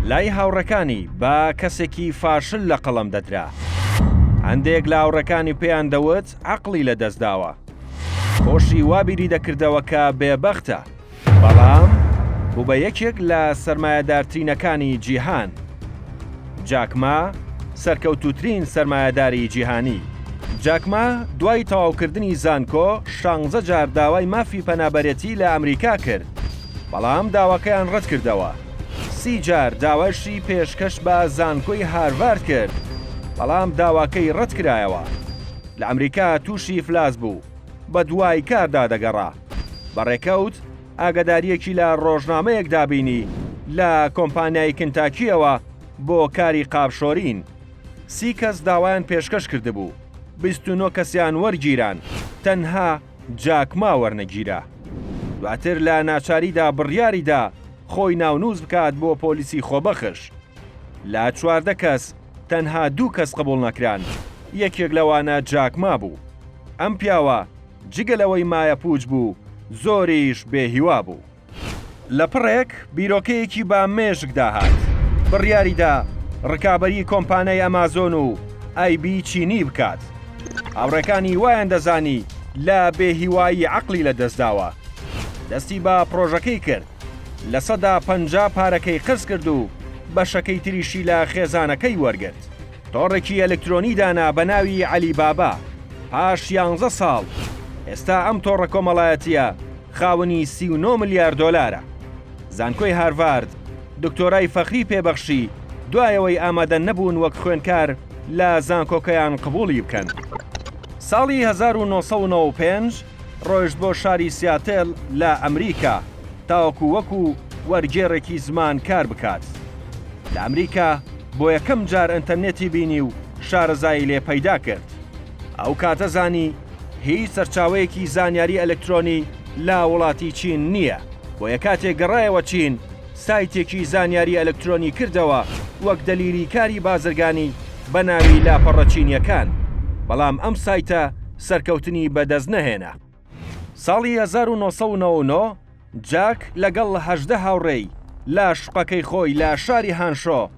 لای هاوڕەکانی با کەسێکی فاشل لە قەڵەم دەدرا. هەندێک لە هاوڕەکانی پێیان دەوت عەقڵی لە دەستداوە. خۆشی وابیری دەکردەوە کە بێبەختە، بەڵام بوو بە یەکێک لە سەرمایەدارترینەکانی جیهان. جاک ما سەرکەوتووترین سەرمایەداری جیهانی. جاک ما دوای تەواوکردنی زانکۆ 16 جار داوای مافی پەنابەرێتی لە ئەمریکا کرد، بەڵام داواکەیان ڕەت کردەوە. 30 جار داواشی پێشکەش بە زانکۆی هاروارد کرد، بەڵام داواکەی ڕەت کرایەوە. لە ئەمریکا تووشی فلاس بوو، بە دوای کاردا دەگەڕا. بەڕێکەوت ئاگاداریەکی لە ڕۆژنامەیەک دابینی لە کۆمپانیای کنتاکیەوە بۆ کاری قاپشۆرین. 30 کەس داوایان پێشکەش کردبوو، 29 کەسیان وەرگیران، تەنها جاک ما وەرنەگیرا. دواتر لە ناچاریدا بڕیاریدا خۆی ناونووز بکات بۆ پۆلیسی خۆبەخش. لە 14 کەس تەنها 2 کەس قبوڵ نەکران، یەکێک لەوانە جاک ما بوو. ئەم پیاوە جگەلەوەی مایە پووچ بوو، زۆریش بێهیوا بوو. لە پڕێک بیرۆکەیەکی با مێژک داهات، بڕیاریدا ڕکابەری کۆمپانیای ئەمازۆن و ئایبی چینی بکات. هاوڕێکانی وایان دەزانی لە بێهیوایی عەقڵی لە دەستداوە. دەستی بە پرۆژەکەی کرد، لە 150 پارەکەی قرس کرد و بەشەکەی تریشی لە خێزانەکەی وەرگرت. تۆڕێکی ئەلکترۆنی دانا بە ناوی عەلی بابا. پاش 11 ساڵ ئێستا ئەم تۆڕە کۆمەڵایەتیە خاوەنی 39 ملیار دۆلارە. زانکۆی هاروارد دکتۆرای فەخری پێبەخشی دوایەوەی ئامادە نەبوون وەک خوێنکار لە زانکۆکەیان قبوڵی بکەن. ساڵی 1995 ڕۆیشت بۆ شاری سیاتل لە ئەمریکا تاوەکو وەکو وەرگێڕێکی زمان کار بکات. لە ئەمریکا بۆ یەکەم جار ئینتەرنێتی بینی و شارەزایی لێ پەیدا کرد. ئەو کاتە زانی هیچ سەرچاوەیەکی زانیاری ئەلکترۆنی لا وڵاتی چین نییە. بۆ یەکاتێک گەڕایەوە چین سایتێکی زانیاری ئەلکترۆنی کردەوە وەک دەلیری کاری بازرگانی بە ناوی لاپەڕە چینیەکان، بەڵام ئەم سایتە سەرکەوتنی بەدەست نەهێنا. ساڵی 1999 جاک لەگەڵ 18 هاوڕێی لە شوقەکەی خۆی لە شاری هانشۆ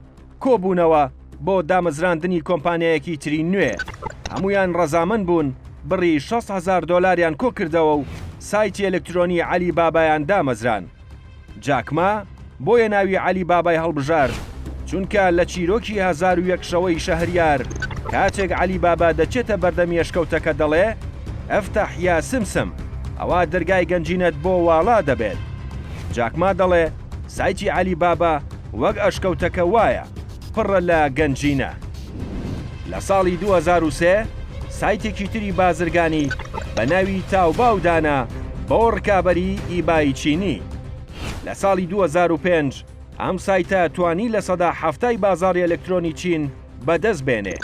کۆبوونەوە بۆ دامەزراندنی کۆمپانیایەکی تری نوێ. هەمویان ڕەزامەند بوون، بڕی 6,000 دۆلاریان کۆ کردەوە و سایتی ئەلکترۆنی عەلی بابایان دامەزران. جاک ما بۆیە ناوی عەلی بابای هەڵبژارد، چونکە لە چیرۆکی 1001 شەوەی شەهریار کاتێک عەلی بابا دەچێتە بەردەمی ئەشکەوتەکە دەڵێ ئەفتەح یا سمسم، ئەوە دەرگای گەنجینەت بۆ واڵا دەبێت. جاک ما دەڵێ سایتی عەلی بابا وەک ئەشکەوتەکە وایە، پڕە لە گەنجینە. لە ساڵی 2003 سایتێکی تری بازرگانی بە ناوی تاوباو دانا بۆ ڕکابەری ئیبای چینی. لە ساڵی 2005 ئەم سایتە توانی لە 170 بازاڕی ئەلکترۆنی چین بەدەست بێنێ.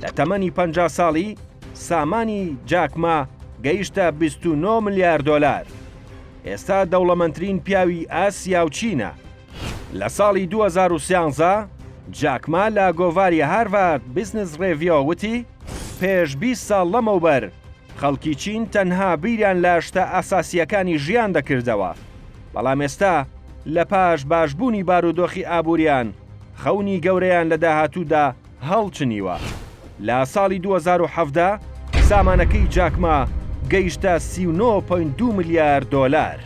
لە تەمەنی 50 ساڵی سامانی جاک ما گەیشتە 29 ملیار دۆلار. ئێستا دەوڵەمەندترین پیاوی ئاسیا و چینە. لە ساڵی 2013 جاک ما لە گۆڤاری هاروارد بیزنس ڕێڤیۆ وتی پێش 20 ساڵ لەمەوبەر خەڵکی چین تەنها بیریان لە شتە ئاساسیەکانی ژیان دەکردەوە، بەڵام ئێستا لە پاش باشبوونی بارودۆخی ئابووریان خەونی گەورەیان لە داهاتوودا هەڵچنیوە. لە ساڵی 2017 سامانەکەی جاک ما گەیشتە 39.2 ملیار دۆلار.